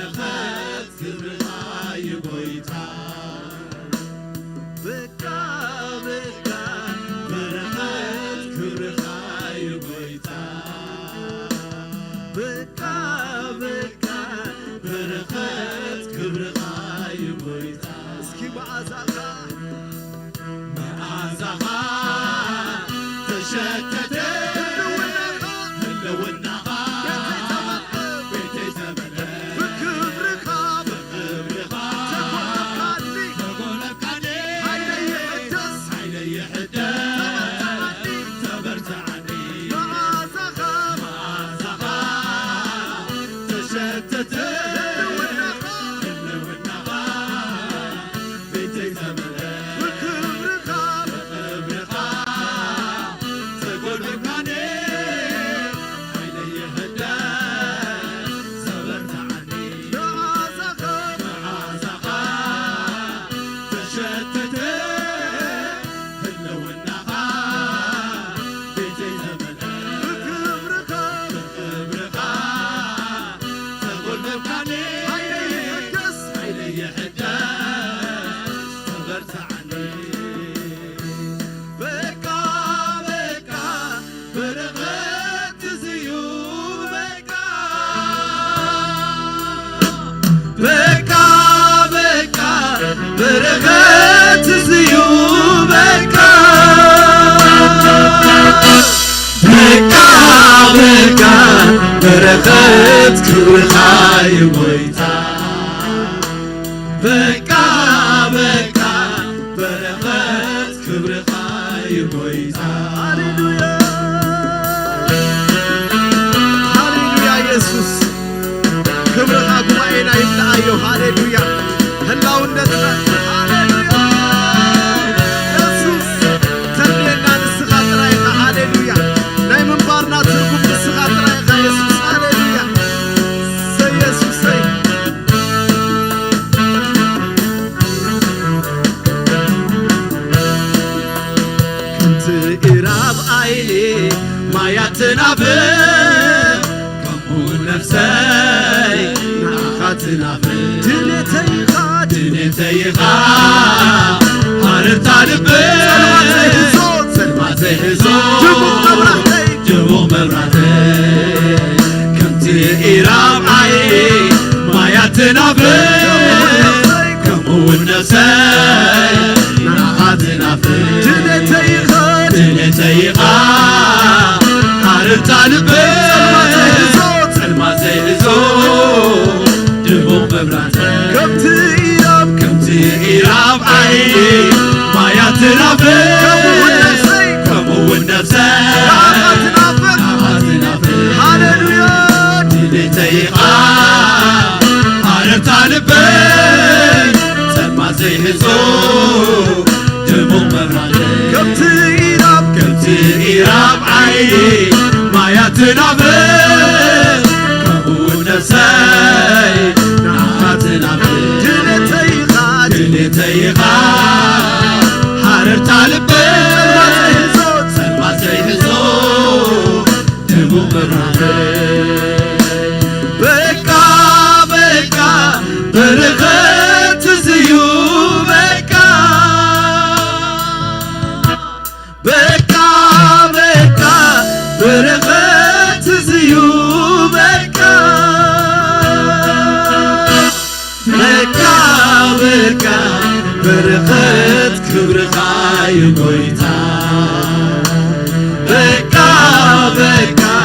برخات كبرها يبويتا بكا بكا برخات كبرها يبويتا بكا بكا برخات كبرها يبويتا اسكي معازاقا معازاقا تشتت برغت زيوبك بكا بكا برغت كبرها يبويتا بكا بكا برغت كبرها يبويتا هاليلويا هاليلويا يسوس كبرها قوائنا يبلعيو هاليلويا هلاو النتنا تنافر كمون نفسي ناخاتنافر دنيتيخا هارب طالبين سلماتي هزون جبو مبراتي كمتي إيراب عيني مايا تنافر كمون نفسي ناخاتنافر دنيتيخا طالبين سلماتي هزون جبو مبراتي كمتي إيراب عيني مايا تنافر كمون نفسي هاليلويا دنيتيخا هارب طالبين سلماتي هزون جبو مبراتي كمتي إيراب عيني مايا تنافر كمون نفسي ناخاتنافر دنيتيخا حارب طالبين سلماتي هزون جبو مبراتي بكا بكا برغت زيوبك بكا بكا برغت زيوبك بكا بكا برغت كبرها يبويتا بكا بكا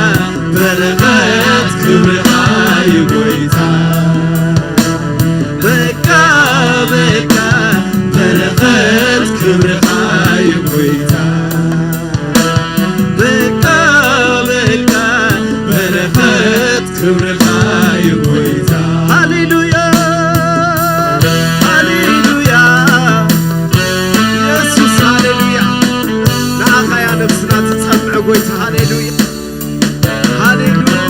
برغت كبرها يبويتا بكا بكا برغت كبرها يبويتا بكا بكا برغت كبرها يبويتا هاليلويا هاليلويا يسوس هاليلويا نعم يا نفسنا تتسمع قويتا هاليلويا هاليلويا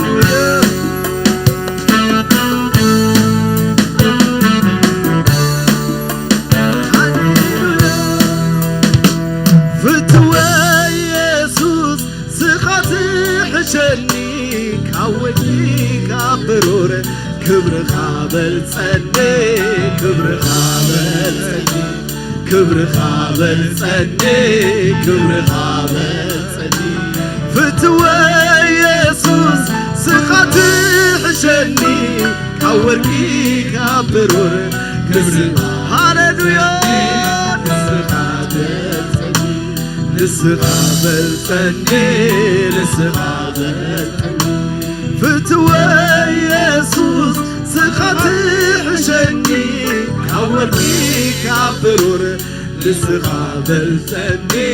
كبرخا بلصني كبرخا بلصني كبرخا بلصني كبرخا بلصني فتوى يسوس سخاتي حشني كوركي كبرور كبرخا هاللويا نسخا بلصني نسخا بلصني فتوى يسوس سخاتي حشني كوركي كبرور نسخا بلصني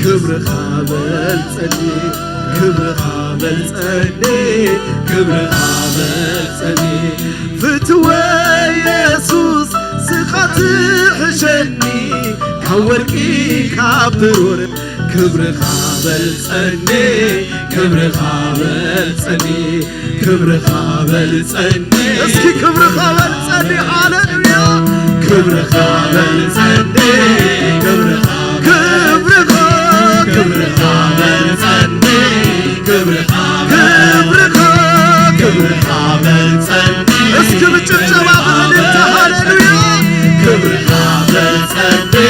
كبرخا بلصني كبرخا بلصني كبرخا بلصني فتوى يسوس سخاتي حشني كوركي كبرور كبرخا بلصني كبرخا بلصني كبرخا بلصني اسكي كبرخا بلصني هاللويا كبرخا بلصني كبرخا كبرخا كبرخا بلصني كبرخا كبرخا كبرخا بلصني اسكي بالشباب انت هاللويا كبرخا بلصني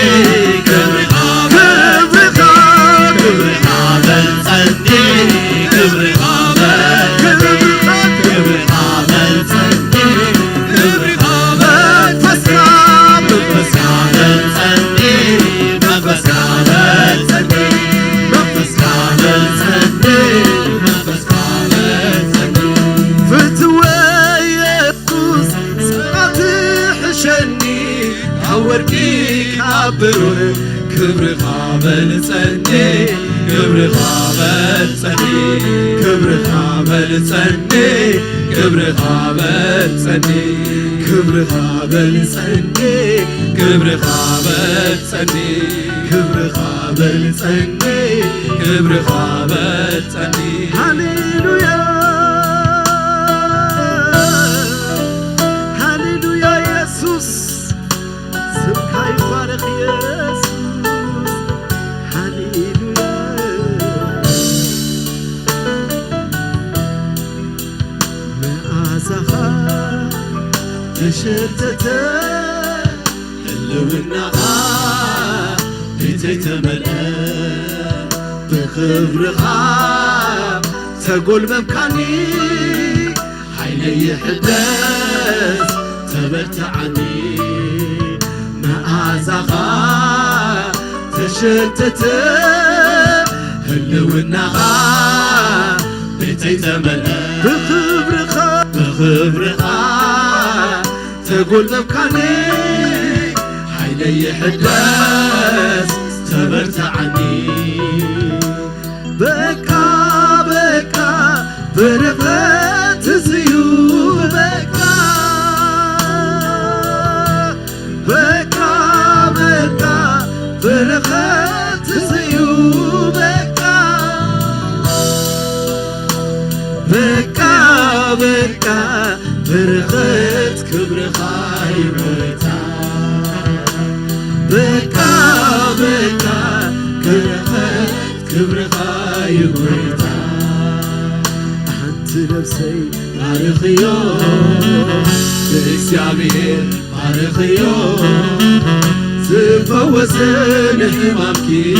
كبرخا كبرخا كبرخا بلصني كبرخا كبرخا كبرخا بلصني كبرخا منفسنا منفسنا بلصني منفسنا بلصني منفسنا بلصني منفسنا بلصني فتوى يسوس سخاتي حشني كوركي كبرور كبرخا بلصني كبرخا بلصني كبرخا بلصني كبرخا بلصني كبرخا بلصني كبرخا بلصني كبرخا بلصني كبرخا بلصني هاللويا هاللويا يسوس سمك يبارك يسوس هاللويا مآزخا تشتت هلوناها بيتي تملأ بخبرخا تقول ممكاني حيلي يحدث تبرتعني مآزخا تشتت هلوناها بيتي تملأ بخبرخا بخبرخا تقول ممكاني حيلي يحدث تبرتعني بكا بكا برغت زيو بكا بكا بكا برغت زيو بكا بكا بكا برغت كبرخا يموتا بكا بكا برغت كبرخا يموتا أنت نفسي بارخيو بإكسيابير بارخيو تفوزن همامكي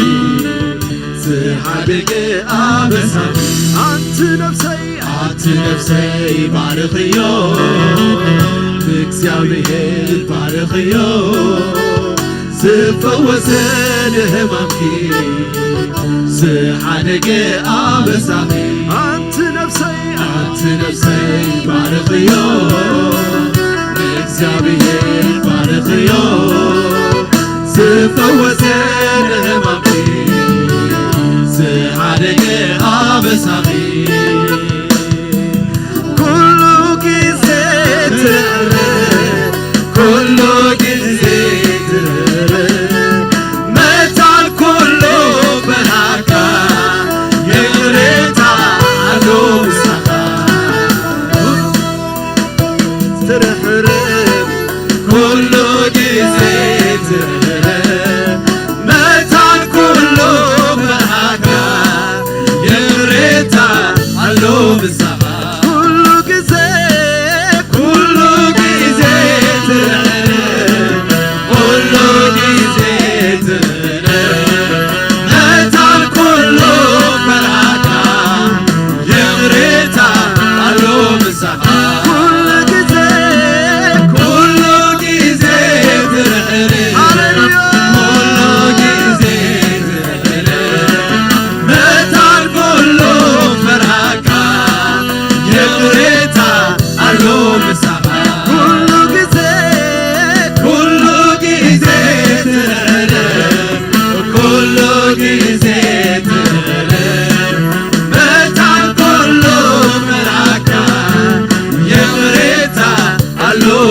تحدق أبسامي أنت نفسي بارخيو بإكسيابير بارخيو تفوزن همامكي تحدق أبسامي أنت نفسي بارخيو بإكسيابير بارخيو تفوزن همامكي تحدق أبسامي كل جزء متى الكل بهاكا يغرد على مسخا ترحرم كل جزء متى الكل بهاكا يغرد على مسخا كل جزء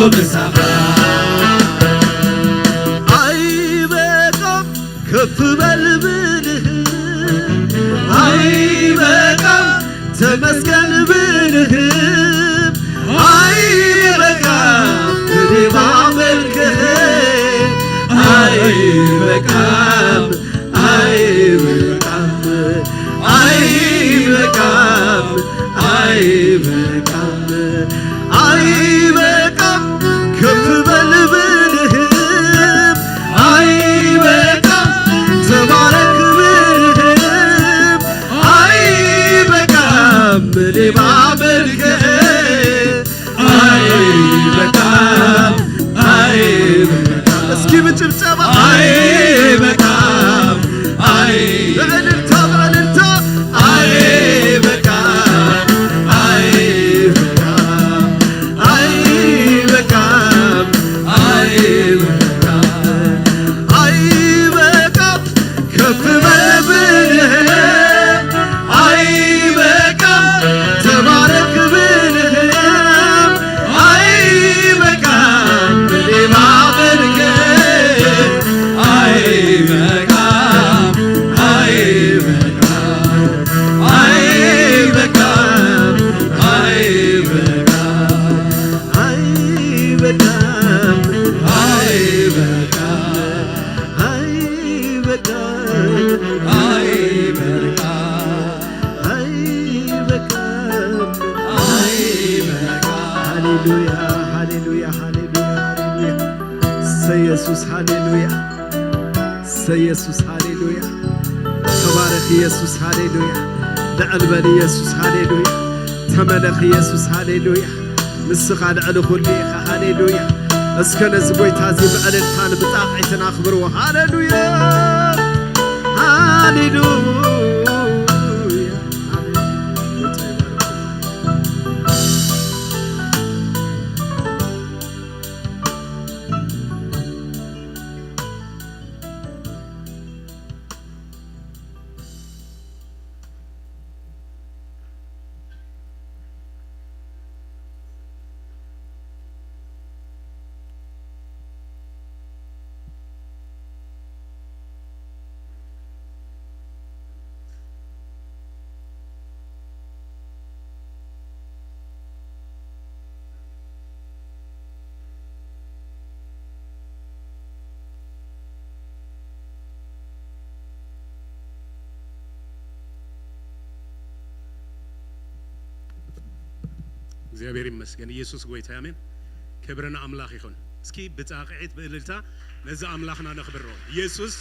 مسافة أي بكم كف بالبله أي بكم تمسكن بله أي بكم تدمع ملكه أي بكم أي بكم أي بكم أي بكم أي بكم كف بالبلهم أي بكم تبارك بلهم أي بكم لما ملكه أي بكم أي بكم اسكي بتبتبع أي بكم أي بعنلتا بعنلتا أي بكم أي بكم أي بكم أي بكم أي بكم كف بالبلهم أي بكم تبارك بلهم أي بكم لما بلقه أي بكم أي بكم أي بكم أي بكم أي بكم أي بكم أي بكم أي بكم أي بكم أي بكم هاليلويا هاليلويا هاليلويا هاليلويا سيسوس هاليلويا سيسوس هاليلويا تبارك يسوس هاليلويا لعلبن يسوس هاليلويا تملك يسوس هاليلويا نسخ لعل خليخ هاليلويا اسكن زبوي تازي بأللتان بطاقعتنا أخبروا هاليلويا هاليلويا እግዚአብሔር ይመስገን ኢየሱስ ጌታ አሜን ክብርና አምላክ ይሁን እስኪ በጻቂት በእልልታ ለዛ አምላክና ነክብሮ ኢየሱስ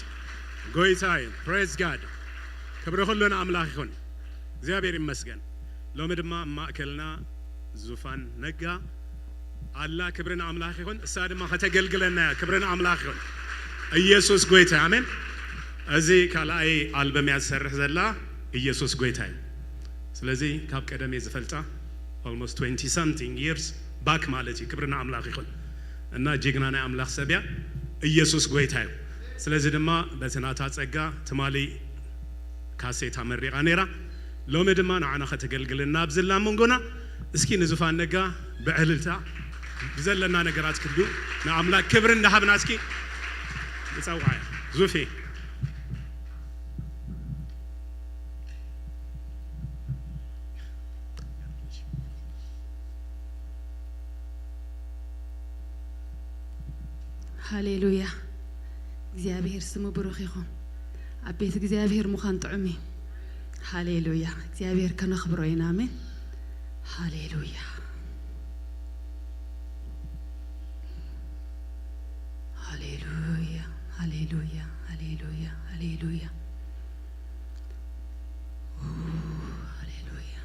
ጌታ praise God ክብር ሁሉና አምላክ ይሁን እግዚአብሔር ይመስገን ለምድማ ማእከልና ዙፋን ነጋ አላ ክብርና አምላክ ይሁን እሳድማ ከተገልግለና ክብርና አምላክ ይሁን ኢየሱስ ጌታ አሜን እዚህ ካላይ አልበም ያሰርህ ዘላ ኢየሱስ ጌታ ስለዚህ ካብ ቀደም የዝፈልጣ almost 20 something years back ማለት ክብርና አምላክ ይሁን እና ጀግናና አምላክ ሰቢያ ኢየሱስ ጌታ ስለዚህ ድማ በተናታ ጸጋ ተማሊ ካሴታ መሪቃ ነራ ሎመድማ ናና ከተገልግልና ብዝላ መንጎና እስኪ ንዙፋን ነጋ በእልልታ ብዘለና ነገራት ክዱ ናአምላክ ክብር እንደሃብና እስኪ ጻውዓ ዙፊ هاليلويا እግዚአብሔር ስሙ ብሩክ ይሁን አቤት እግዚአብሔር ሙኻን ጥዑሚ ሃሌሉያ እግዚአብሔር ከነኽብሮ ኢና አሜን ሃሌሉያ ሃሌሉያ ሃሌሉያ ሃሌሉያ ሃሌሉያ ሃሌሉያ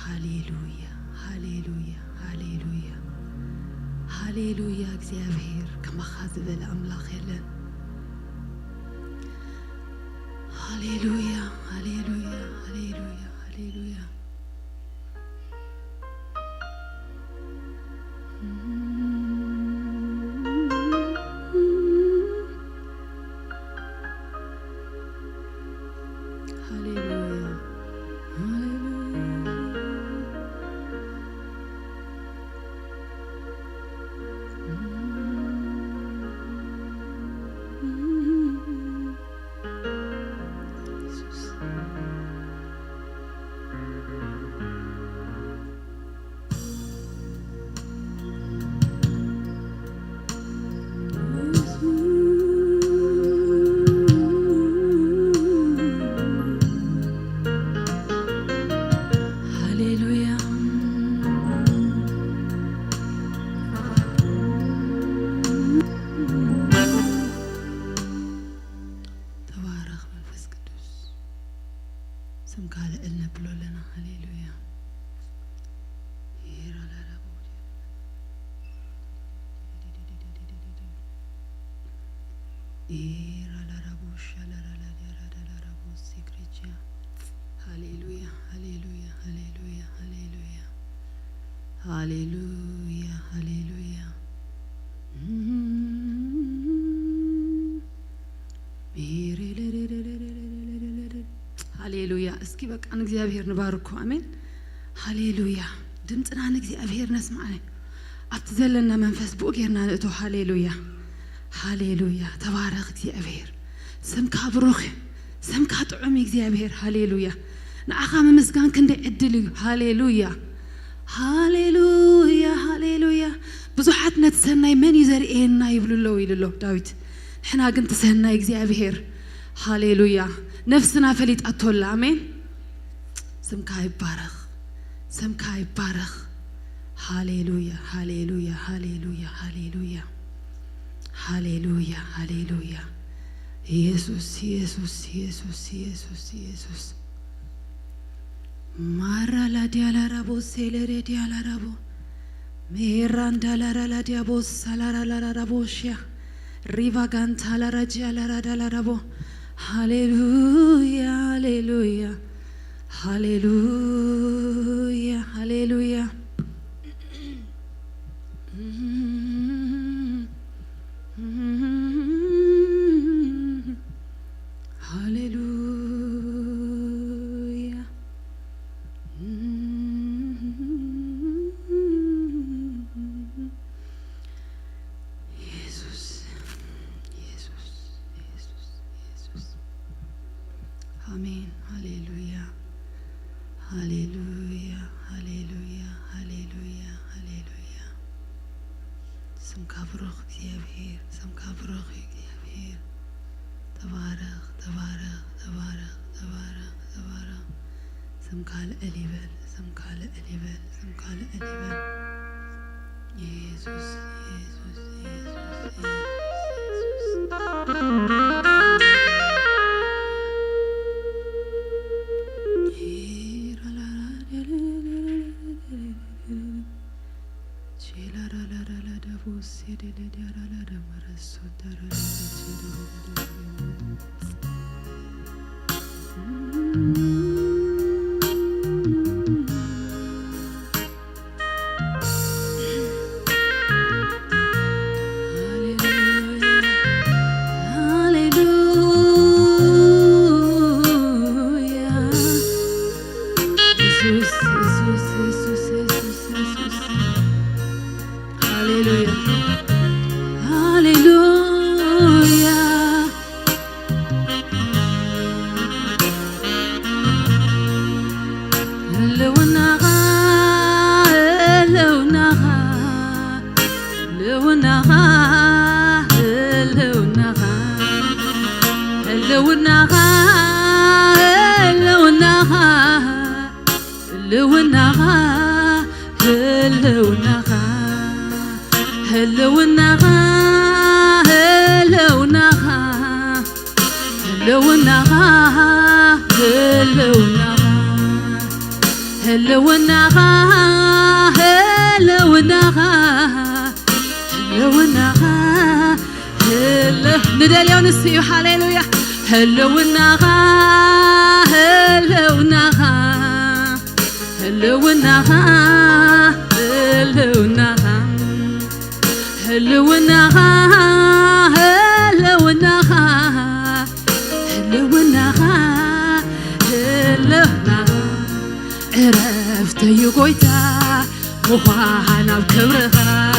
هاليلويا هاليلويا هاليلويا هاليلويا እግዚአብሔር ከመኻዝበ ለአምላኽ የለን ሃሌሉያ ሃሌሉያ هاليلويا هاليلويا هاليلويا هاليلويا اسكي بك أنا እግዚአብሔር نباركو آمين هاليلويا دمتنا عن እግዚአብሔር نسمعه أتزلنا منفس بوغيرنا نأتو هاليلويا هاليلويا تبارك እግዚአብሔር سمك بروخ سمك طعمي እግዚአብሔር هاليلويا نعخا ممسكان كندي عدلي هاليلويا هاليلويا هاليلويا بزحات نتسناي من يزرئنا يبلو له يلو داويت حنا كنت سهنا እግዚአብሔር هاليلويا نفسنا فليت أطول آمين سمك يبارك سمك يبارك هاليلويا هاليلويا هاليلويا هاليلويا هاليلويا هاليلويا يسوس يسوس يسوس يسوس يسوس مارا لا ديالا رابو سيلري ديالا رابو ميراندا لا ديابو سالارا لا رابوشيا ريفا غانتا لا رجالا لا رابو هاليلويا هاليلويا هاليلويا هاليلويا هاليلويا يسوس يسوس يسوس يسوس آمين هاليلويا هاليلويا هاليلويا هاليلويا هاليلويا سمك بروخ እግዚአብሔር سمك بروخ እግዚአብሔር تبارك تبارك تبارك تبارك تبارك سمك الأليبل سمك الأليبل سمك الأليبل يسوس يسوس يسوس نداليون السيو هاليلويا هلو النغا هلو النغا هلو النغا هلو النغا هلو النغا هلو النغا هلو النغا عرفتي قويتا مخانا بكبرها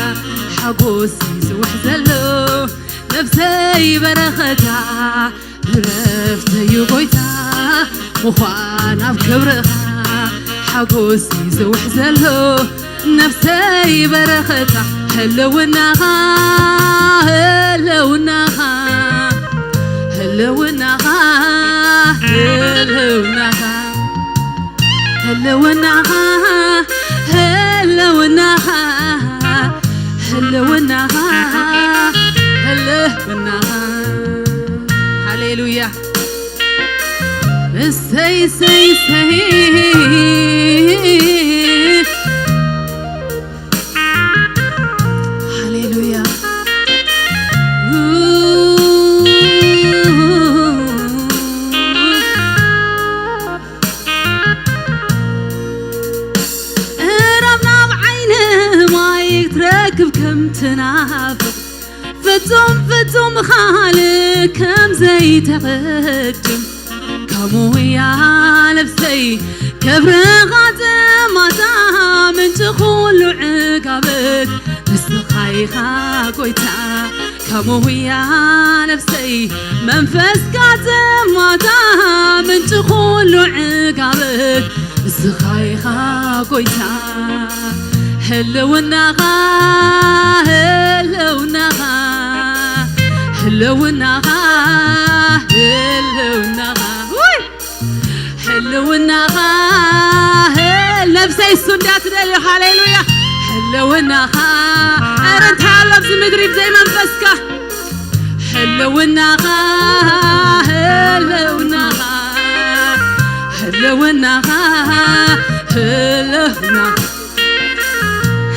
حقوسي زوح زلو نفسي برختا عرفتي قويتا مخانا بكبرها حقوسي زوح زلو نفسي برختا هلوناها هلوناها هلوناها هلوناها هلوناها هلوناها هلوناها هلوناها هللويا سي سي سي هللويا كم تنافق فتم خالك كم زي تقدم كمو يا نفسي كبر غادم ما من تخول عقابك بس خايخا قويتا كمو يا نفسي منفس قادم ما من تخول عقابك بس خايخا قويتا هلوناها هلوناها هلوناها هلوناها هلوناها نفسي السندات دلي هاليلويا هلوناها أرنتها لبس مدري بزي منفسك هلوناها هلوناها هلوناها هلوناها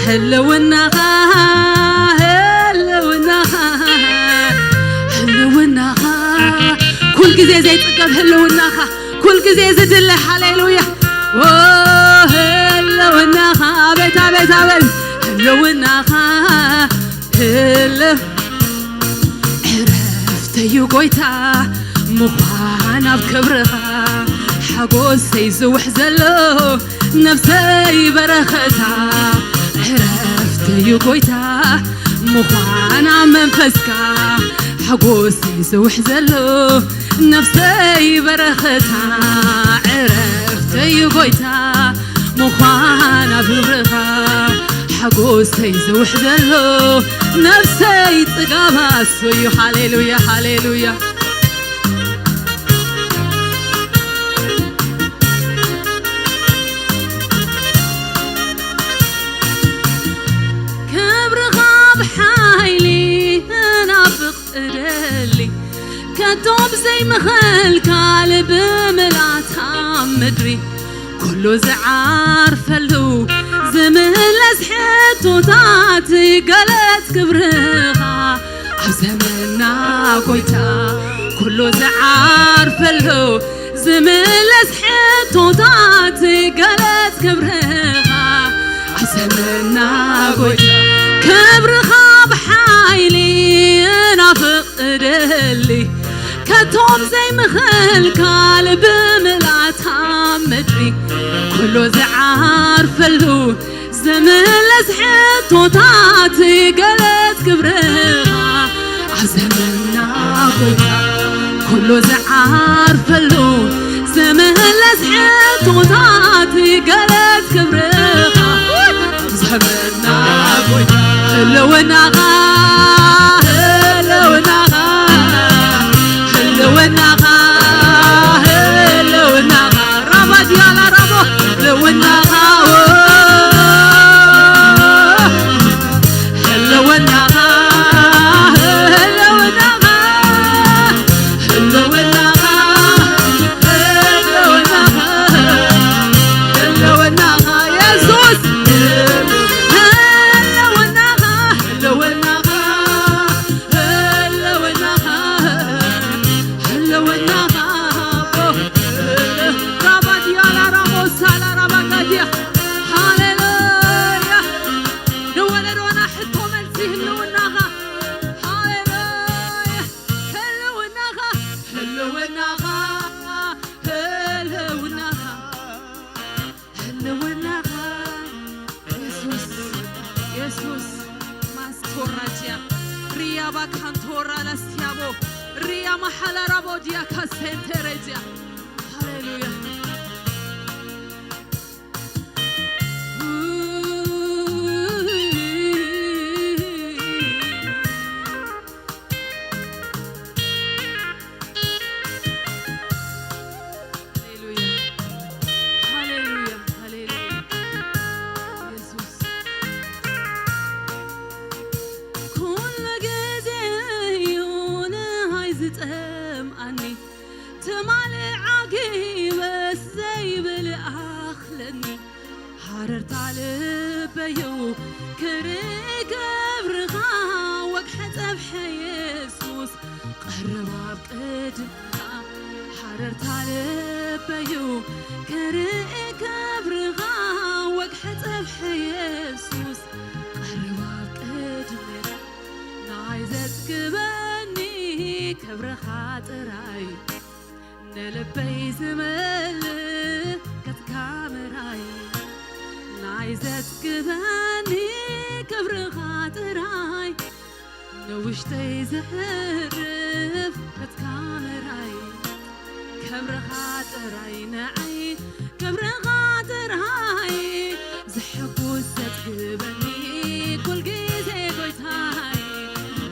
هلوناها هلوناها هلوناها كل جزء زي تقب هلوناها كل جزء زي دل هاليلويا هلوناها بيت بيت بيت هلوناها عرفتي قويتا مخانا بكبرها حقوسي زوح زلو نفسي برختها عرفتي قويتا مخانا منفسكا حقوسي زوح زلو نفسي برختها عرفتي قويتا مخانا ببرها حقوسي زوح زلو نفسي تقابها سوي هاليلويا هاليلويا كتوب زي مخل كالب ملاتها مدري كله زعار فلو زمن لزحت وطاتي قالت كبرها عزمنا قويتا كله زعار فلو زمن لزحت وطاتي قالت كبرها عزمنا قويتا كبرها بحايلي نافق دلي كتوب زي مخل كالب ملاتها مدري كله زعار فلو زمن لزحت وطاتي قالت كبرها عزمنا قويتا كله زعار فلو زمن لزحت وطاتي قالت كبرها زمنا قويتا هلوناها هلوناها هلوناها هلوناها رابا ديالا رابا هلوناها هلوناها هلوناها هلوناها هلوناها هلوناها يا ترجع هاليلويا حررت على بيو كريك برغا وقحت أبحى يسوس قرب بقدم حررت على بيو كريك برغا وقحت أبحى يسوس قرب بقدم نعيزت كبني كبر خاطراي نلبي زمل كتكامراي نعيزت كباني كبر خاطراي نوشتي زهرف كتكامراي كبر خاطراي نعي كبر خاطراي زحكو ستكبني كل جيزي قويتاي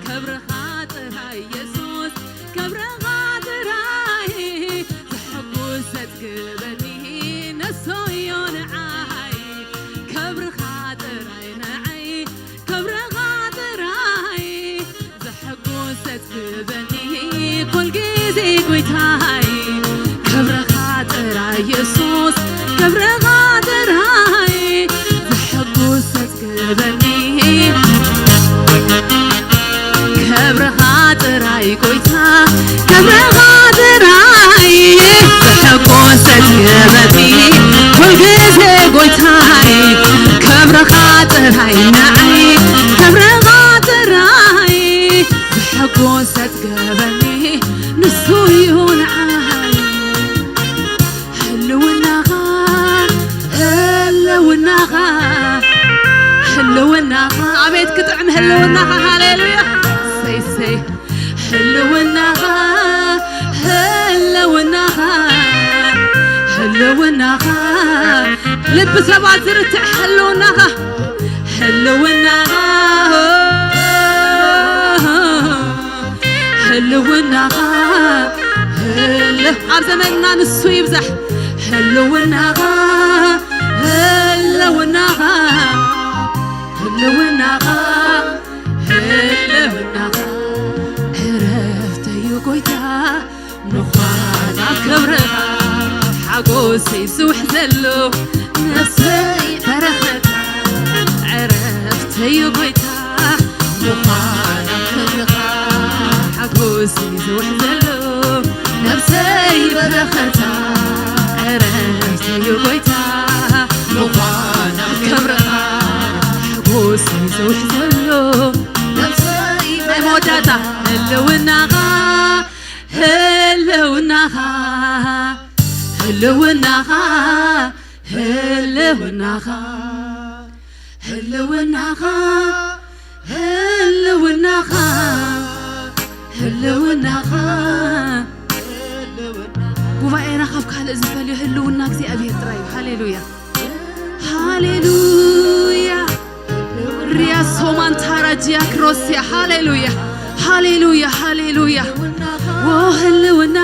كبر خاطراي يسوس كبر خاطراي زحكو ستكبني نسويون عاي كبر خاطراي نعي كبر خاطراي زحكو ستكبني كل جيزي قويتاي كبر خاطراي يسوس كبر خاطراي زحكو ستكبني كبر خاطراي قويتا كبر خاطراي زحكو ستكبني كل جيزي قويتاي كبر خاطراي نعي كبر خاطراي زحكو ستكبني نسويون عاي هلو النغا عبيد كتعم هلو النغا هاليلويا سي سي هلو النغا هلو النغا هلو النغا لب سبعة زرتع هلو النغا هلو النغا هلو النغا هلو عبزمنا نسو يبزح هلو النغا هلو النغا هلو النغا هلو النغا عرفت يقويتا مخانا كبرها حقوسي سوح زلو نفسي فرختا عرفت يقويتا مخانا كبرها حقوسي سوح زلو نفسي فرختا عرفت يقويتا مخانا كبرها حقوسي سوح زلو نفسي فرختا هلو النغا هلو النغا هلو النغا هلو النغا هلو النغا هلو النغا هلو النغا ጉባኤና ካብ ካልእ ዝፈልዩ ህልውና እግዚኣብሔር ጥራይ እዩ ሃሌሉያ ሃሌሉያ ሪያ ሶማን ታራጂያ ክሮስያ ሃሌሉያ ሃሌሉያ ሃሌሉያ ኦ ህልውና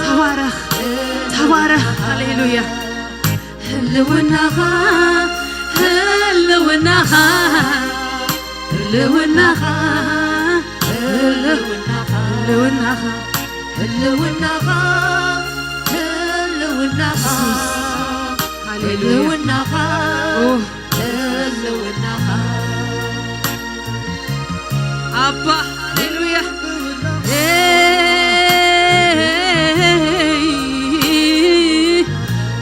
ተባረኽ ተባረኽ ሃሌሉያ ህልውና ህልውና ህልውና هلوناها هلوناها هلوناها هلوناها هلوناها أبا هللويا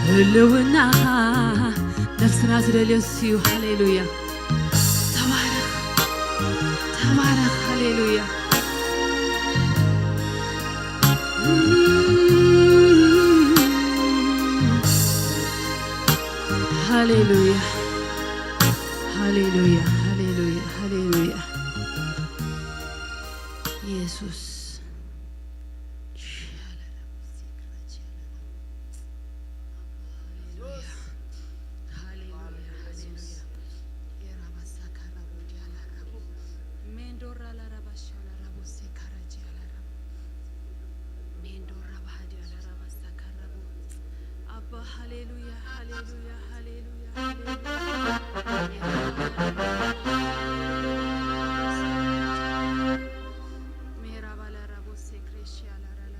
هلوناها نفسنا تدليسيو هللويا تبارك تبارك هللويا هاليلويا هاليلويا هاليلويا هاليلويا هاليلويا هاليلويا هاليلويا ميرا بالا رابو سكريشي على رابو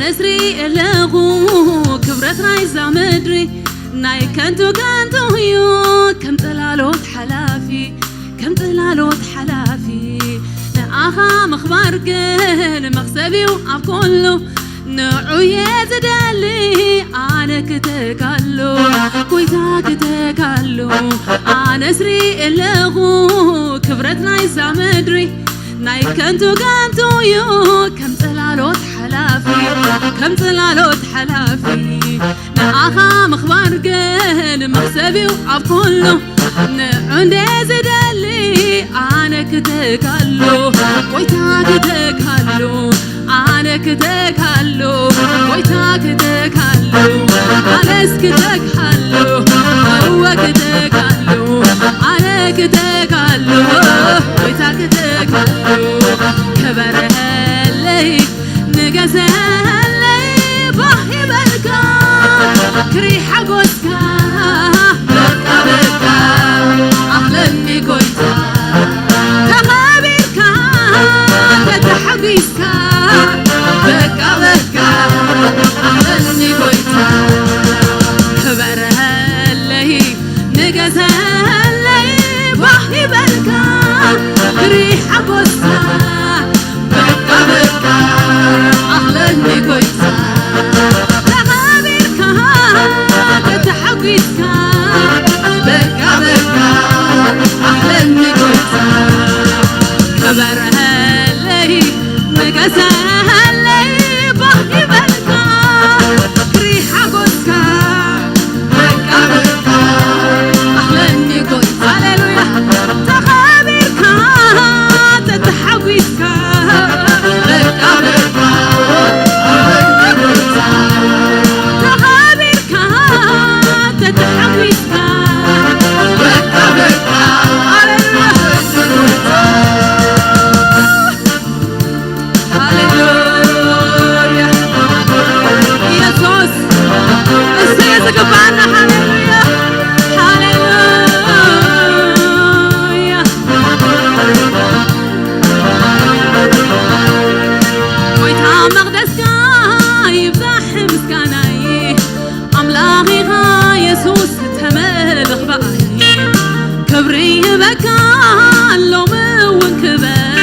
نسري لغو كبرت رايزا مدري ناي كنتو يو كم طلالوت حلافي ناخا مخبار قل مخسبي وعب كله نوعو يزدالي أنا كتكالو كويتا كتكالو أنا سري لغو كبرت رايزا مدري ناي كنتو يو كم طلالوت حلافي ناخا مخبار قل مخسبي وعب كله نعندي زدالي أنا كتكالو ويتا كتكالو أنا كتكالو ويتا كتكالو أنس كتكالو هو كتكالو أنا كتكالو ويتا كتكالو كبرهالي نقزهالي باهي بلكا كريحة قوسكا بكا أخلني قويتا تغابيركا تتحقيسكا بكا أخلني قويتا كبرهالي نقزهالي باهي بلكا كريحة قوسكا بكا أخلني قويتا تغابيركا تتحقيسكا بكا أحلامي قويتا كبرهالي نقزهالي باهي بلكا ريحة قوسكا بكا أحلامي قويتا هاليلويا تغابيركا تتحقيسكا بكا أحلامي قويتا تغابيركا تتحقيسكا كبري بكا لو من كبر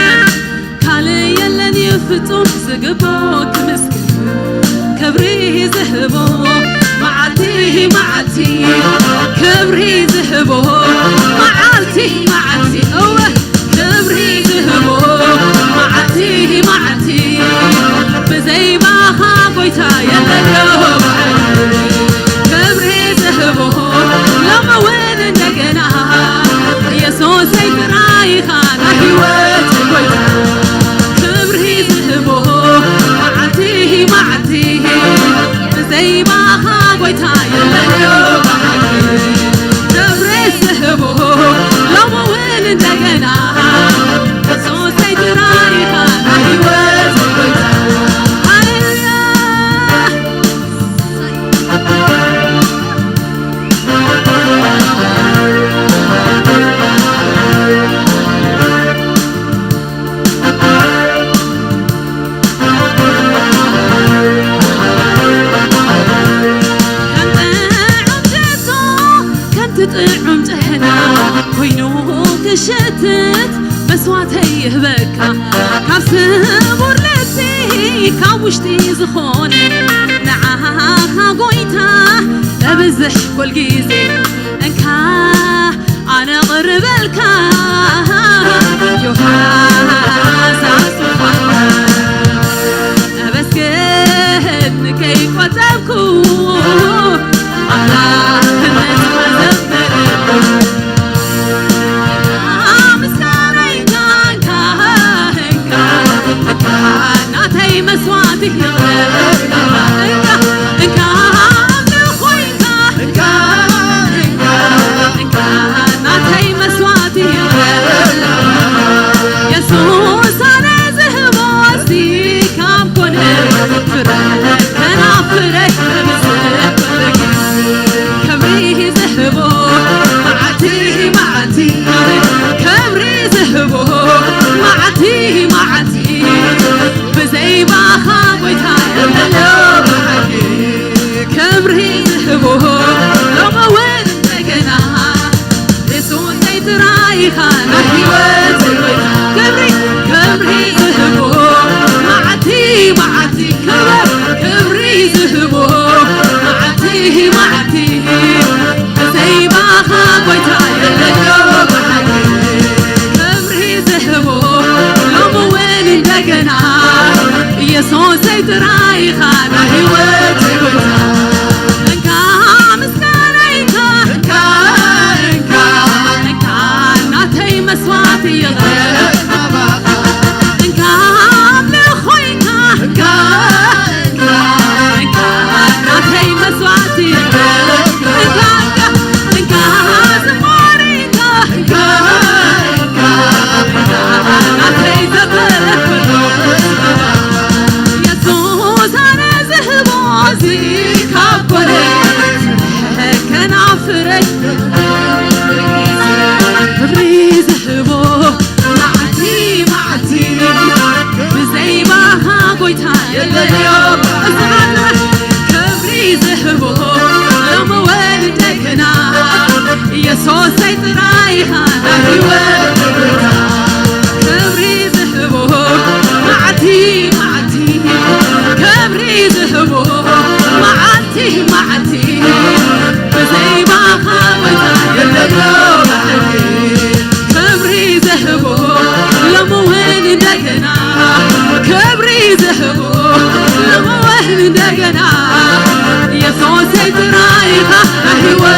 كالي يلن يفتو زقبو كمسكن كبري زهبو معتي كبري زهبو معتي اوه كبري زهبو معتي بزي باها قويتا يلن كبري زهبو لما وين النقنا يسوع سيدراي خانا هيوت قويتا كبري زهبو معتي زي ما قويتا يلو كبري زهبو لما وين النقنا يسوع سيدراي خانا هيوت قويتا طعم جهنا وينو كشتت بسواتي هبكا كاب سبور لتي كاوشتي زخوني نعاها قويتا لبزح كل جيزي انكا انا قرب الكا يوحنا ساسوفا أبسكت نكي قطبكو الله نسمع زمر مسكرينا ناتي مسواتي يسوس أنا زهباسي كم كنت فرح أنا فرح مسافرك كبري زهبو معتي كبري زهبو معتي بزي باخا ويتايا لو بحكي كبري زهبو لو ما وين تقنا يسون ترايخا نحيوات كبري زهبو معتي كبري زهبو معتي زي ما خاقويتا يلجو بحكي كبري زهبو لو موين اندقنا يسون سيد رايخا نحيوات انكا مسكاريكا انكا ناتي مسواتي يغير كبري زهبو لما وين تكنا يسوس رايها نحيوات كبري زهبو معتي كبري زهبو معتي بزي ما خاوتا يلقو بحكي كبري زهبو لما وين تكنا كبري زهبو لما وين دقنا يسوس رايخة أحيوة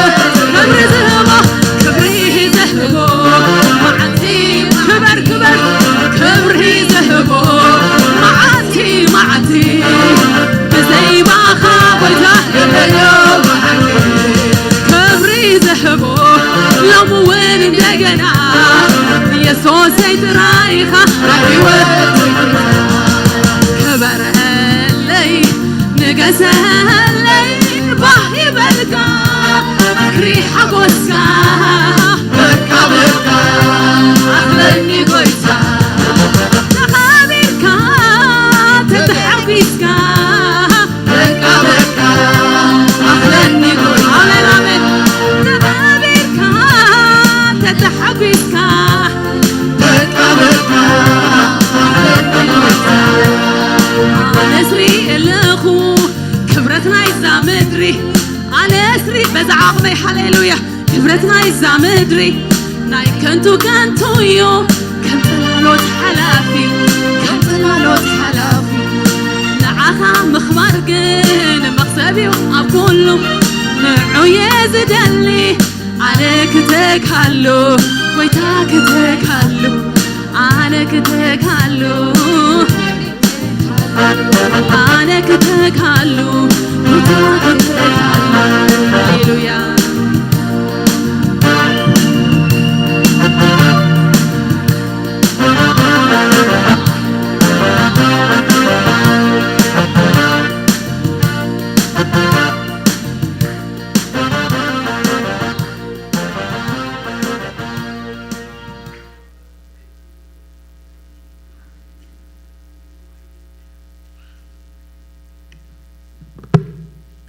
كبري زهبو معتي كبر كبري زهبو معتي بزي ما خاوتا يلقو بحكي كبري زهبو لما وين دقنا يسوس رايخة أحيوة كبرهالي نقسهالي باهي بلقا ريحة قوسكا بكا أخلني قويتا تخابركا تتحبيسكا بكا أخلني قويتا آمين تخابركا تتحبيسكا بكا أخلني قويتا نسري الأخو كبرتنا يزا مدري على أسري بزعقني حليلويا كبرتنا يزا مدري ناي كنتو يو كنت لالوت حلافي نعاها مخبار قن مقسبي وقف كله نعو يزدلي عليك تكهلو ويتاك تكهلو عليك تكهلو عليك تكهلو ويتاك تكهلو هاليلويا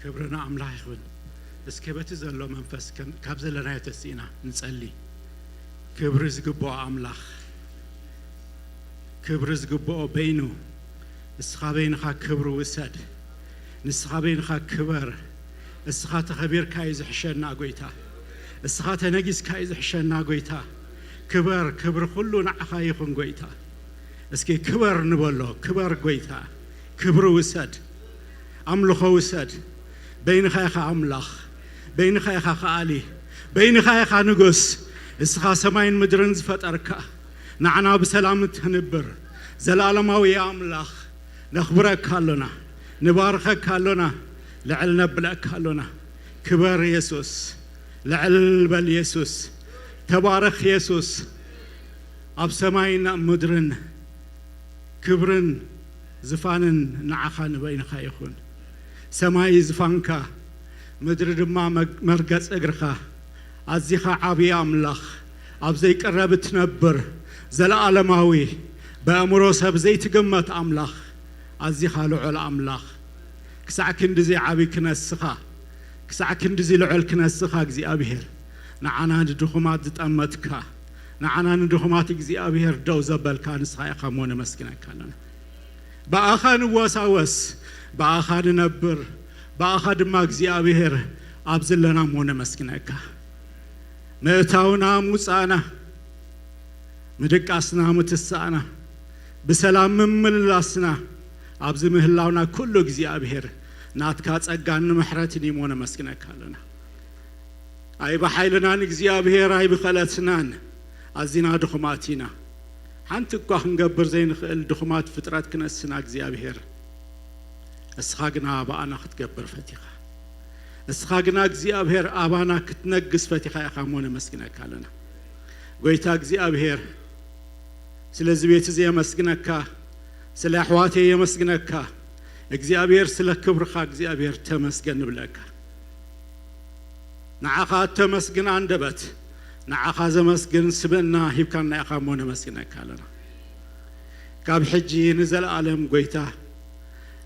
كبرنا أملاح يخون بس كبت زلوا منفس كابز لنا يتسينا نسألي كبرز جبوا أملاح كبرز جبوا بينو السخابين خا كبر وسد السخابين خا كبر السخات خبير كايز حشنا قويتا السخات نجس كايز حشنا قويتا كبر كله نعخا يخون قويتا اسكي كبر نبولو كبر قويتا كبر وسد أملخ وسد بين خيخا أملخ بين خيخا خالي بين خيخا نقص اسخا سماين مدرنز فتركا نعنا بسلام تنبر زلالماوي أملخ نخبرك كالونا نبارخك كالونا لعل نبلك كالونا كبر يسوس لعل بل يسوس تبارك يسوس أب سماين مدرن كبرن زفانن نعخان بين خيخون سماي زفانكا مدر دما مرقص اغرخا ازيخا عبي املاخ ابزي قرب تنبر زلالماوي بامرو سب زي تقمت املاخ ازيخا لعل املاخ كسعك اندزي عبي كنسخا كسعك اندزي لعل كنسخا اغزي ابير نعنا ندخمات تطمتكا نعنا ندخمات اغزي ابير دو زبل كان صاي خمون مسكنك كاننا باخان وساوس باخان نبر باخد ما اغزي ابير ابزلنا مون مسكنك متاونا موصانا مدقاسنا متسانا بسلام مملاسنا ابز مهلاونا كله اغزي ابير ناتكا صغان محرتني مون مسكنك كاننا اي بحيلنا اغزي ابير اي بخلتنان ازينا دخماتينا حنت كو هنغبر زين خل دخمات فطرات كنسنا اغزيابير اسخاغنا بانا ختغبر فتيخا اسخاغنا اغزيابير ابانا كتنغس فتيخا يخامونه مسكنك علنا غويتا اغزيابير سلازي بيت زي مسكنكا سلا حواتي يمسكنكا اغزيابير سلا كبرخا اغزيابير تمسكن بلكا نعخا تمسكن اندبت نعخا زمسكن سبنا هيبكنا يخامونه مسكنك علنا كاب حجي نزل عالم غويتا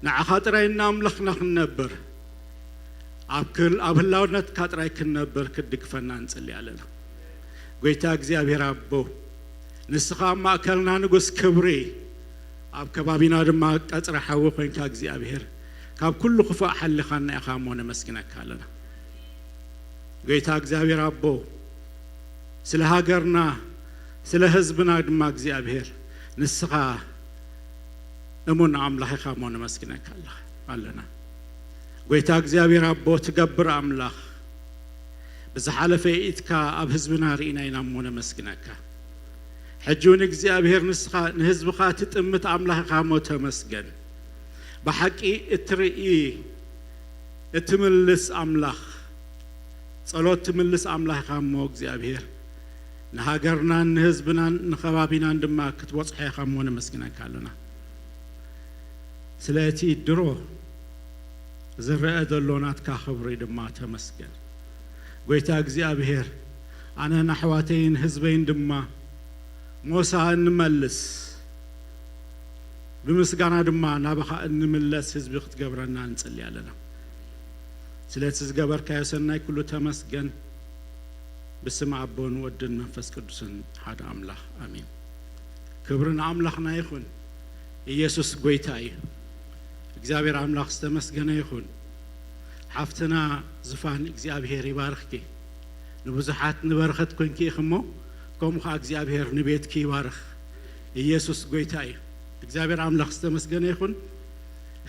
نعخا طراينا املخنا ننبر ابكل ابلاونت كاطراي كنبر كدقفنا نصلي علنا غويتا اغزيابير ابو نسخا ماكلنا نغس كبري اب كبابينا دما قصرا حو كونكا اغزيابير كاب كل خفا حلخنا يخامونه مسكنك علنا غويتا اغزيابير ابو سلا هاجرنا سلا حزبنا دما اغزيابير نسخا امون املاح خامون مسكنك الله علنا غويتا اغزيابير ابو تغبر املاح بزحالفه ايتكا اب حزبنا رينا ينامون مسكنك حجون اغزيابير نسخا حزبخا تطمت املاح خامو تمسكن بحقي اترئي اتملس املاح صلوت تملس املاح خامو اغزيابير نهاجرنا نحزبنا نخبابينا دما كتوصحي خامون مسكنك علنا سلاتي درو زرأ دلونات كخبري دما تمسكن غويتا اغزيابير انا نحواتين حزبين دما موسى نملس بمسغانا دما نابخا نملس حزب ختغبرنا نصلي علنا سلاتي زغبر كايسناي كله تمسكن بسم عبون ودن منفس قدسن حد املاح امين كبرنا املاحنا يخون يسوس غويتاي እግዚአብሔር አምላክ ተመስገነ ይሁን حفتنا زفان እግዚአብሔር ይባርክኪ ንብዙሓት ንበረኸት ኮንኪ ኢኽሞ ከምኡ ኸ እግዚአብሔር ንቤትኪ ይባርኽ ኢየሱስ ጎይታይ እግዚአብሔር አምላክ ተመስገነ ይሁን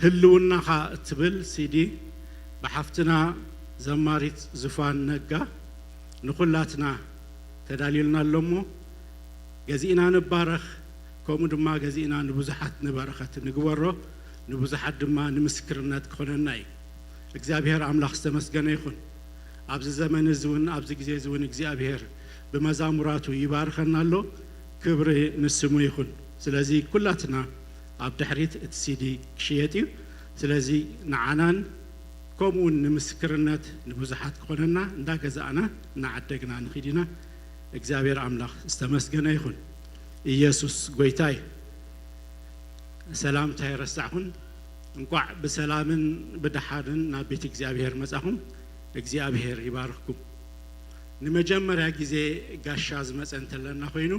ህልውናኻ እትብል ሲዲ በحفتنا ዘማሪት ዝፋን ነጋ ንኹላትና ተዳሊልና ለሞ ገዚእና ንባረኽ ከምኡ ድማ ገዚእና ንብዙሓት ንበረኸት ንግበሮ ንብዙሓት ድማ ንምስክርነት ኮነናይ እግዚአብሔር አምላክ ተመስገነ ይሁን ኣብዚ ዘመን ዝውን ኣብዚ ግዜ ዝውን እግዚአብሔር በመዛሙራቱ ይባርከናሎ ክብር ንስሙ ይሁን ስለዚህ ኩላትና ኣብ ድሕሪት እቲ ሲዲ ክሽየጥ እዩ ስለዚህ ንዓናን ከምኡን ንምስክርነት ንብዙሓት ኮነና እንዳገዛእና እናዓደግና ንኺድና እግዚአብሔር አምላክ ተመስገነ ይሁን ኢየሱስ ጎይታይ ሰላም ታይረሳሁን እንኳን በሰላምን በደሃርን ናብ ቤት እግዚአብሔር መጻሁም እግዚአብሔር ይባርክኩም ንመጀመሪያ ጊዜ ጋሻ ዝመጸንተለና ሆይኑ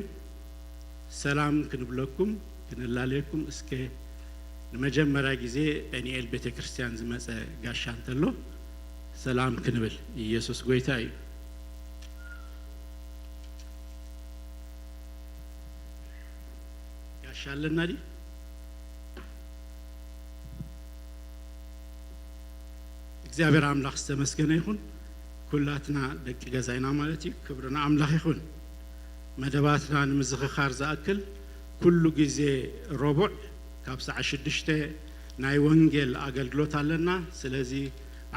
ሰላም ክንብለኩም ክንላለኩም እስከ ንመጀመሪያ ጊዜ ዳንኤል ቤተክርስቲያን ዝመጸ ጋሻ እንተሎ ሰላም ክንብል ኢየሱስ ጎይታይ شالنا دي እግዚአብሔር አምላክ ተመስገነ ይሁን ኩላትና ደቂ ገዛይና ማለት ክብርና አምላክ ይሁን መደባትና ንምዝኽኻር ዝኣክል ኩሉ ጊዜ ረቡዕ ካብ ሰዓት 6 ናይ ወንጌል አገልግሎት ኣለና ስለዚ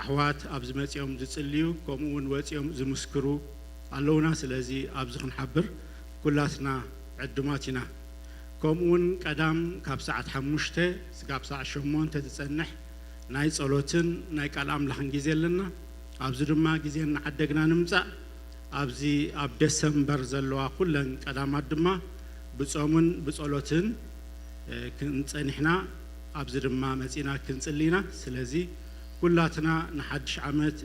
ኣሕዋት ኣብዚ መጽኦም ዝጽልዩ ከምኡውን ወጽኦም ዝምስክሩ ኣለውና ስለዚ ኣብዚ ክንሓብር ኩላትና ዕድማት ኢና ከምኡውን ቀዳም ካብ ሰዓት 5 ካብ ሰዓት 8 ትጸንሕ ናይ ጸሎትን ናይ ቃል ኣምላኽን ጊዜ ኣለና ኣብዚ ድማ ጊዜ ንዓደግና ንምጻእ ኣብዚ ኣብ ዴሰምበር ዘለዋ ኩለን ቀዳማት ድማ ብጾምን ብጸሎትን ክንጸኒሕና ኣብዚ ድማ መጺና ክንጽሊና ስለዚ ኩላትና ንሓድሽ ዓመት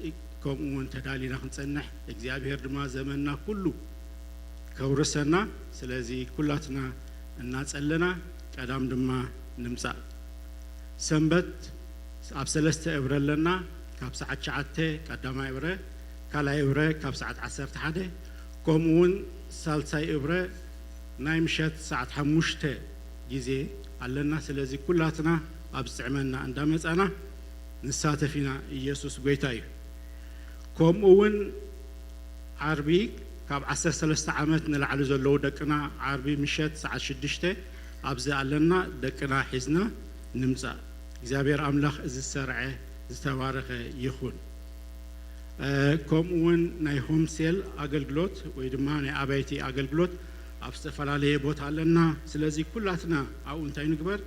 ከምኡውን ተዳሊና ክንጸንሕ እግዚአብሔር ድማ ዘመንና ኩሉ ከውርሰና ስለዚ ኩላትና እናጸለና ቀዳም ድማ ንምጻእ ሰንበት ኣብ 3 እብረ ኣለና ካብ ሰዓት 9 ቀዳማይ እብረ ካልኣይ እብረ ካብ ሰዓት 11 ከምኡውን ሳልሳይ እብረ ናይ ምሸት ሰዓት 5 ጊዜ ኣለና ስለዚ ኩላትና ኣብ ዝጥዕመና እንዳመጻና ንሳተፊና ኢየሱስ ጎይታ እዩ ከምኡውን ዓርቢ ካብ 13 ዓመት ንላዕሊ ዘለዉ ደቅና ዓርቢ ምሸት ሰዓት 6 ኣብዚ ኣለና ደቅና ሒዝና ንምጻእ እግዚአብሔር አምላክ እዚ ሰርዐ ዝተባረኸ ይኹን ከምኡውን ናይ ሆም ሴል አገልግሎት ወይ ድማ ናይ አባይቲ አገልግሎት ኣብ ዝተፈላለየ ቦታ ኣለና ስለዚ ኩላትና ኣብኡ እንታይ ንግበር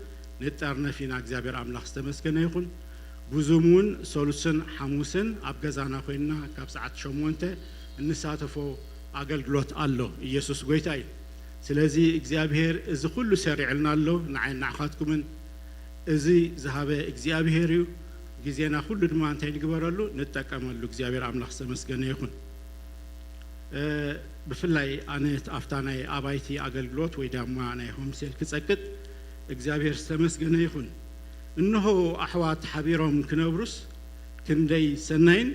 ንጠርነፊና እግዚአብሔር አምላክ ዝተመስገነ ይኹን ብዙሙን ሶሉስን ሐሙስን ኣብ ገዛና ኮይና ካብ ሰዓት 8 እንሳተፎ አገልግሎት ኣሎ ኢየሱስ ጎይታ እዩ ስለዚ እግዚአብሔር እዚ ሁሉ ሰሪዕልና ኣሎ ንዓይናኻትኩምን እዚ ዝሃበ እግዚአብሔር እዩ ጊዜና ሁሉ ድማ እንታይ ንግበረሉ ንጠቀመሉ እግዚአብሔር አምላክ ተመስገነ ይሁን ብፍላይ ኣነት ኣፍታናይ አባይቲ አገልግሎት ወይ ድማ ናይ ሆም ሴል ክጸቅጥ እግዚአብሔር ተመስገነ ይሁን እንሆ ኣሕዋት ሓቢሮም ክነብሩስ ክንደይ ሰናይን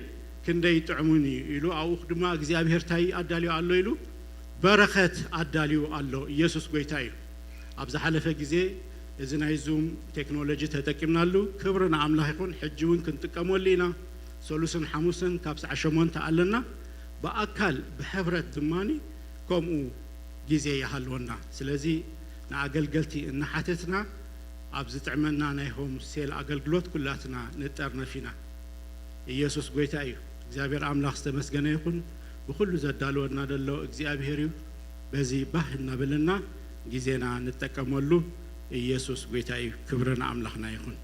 ክንደይ ጥዕሙን ኢሉ ኣውኽ ድማ እግዚአብሔር ታይ ኣዳልዩ ኣሎ ኢሉ በረኸት ኣዳልዩ ኣሎ ኢየሱስ ጎይታ እዩ ኣብ ዝሓለፈ ጊዜ እዚ ናይ ዙም ቴክኖሎጂ ተጠቂምናሉ ክብርና አምላክ ይኹን ሕጂውን ክንጥቀመሉ ኢና ሶሉስን ሐሙስን ካብ ሰዓት 8 ኣለና በአካል በህብረት ድማኒ ከምኡ ጊዜ ይሃልወና ስለዚ ንኣገልገልቲ እናሓተትና ኣብ ዝጥዕመና ናይ ሆም ሴል አገልግሎት ኩላትና ንጠርነፊና ኢየሱስ ጎይታ እዩ እግዚአብሔር አምላክ ተመስገነ ይኹን ብኩሉ ዘዳልወና ደሎ እግዚአብሔር እዩ በዚ ባህ እናብልና ጊዜና ንጠቀመሉ ኢየሱስ ጎይታ እዩ ክብርና አምላክና ይኹን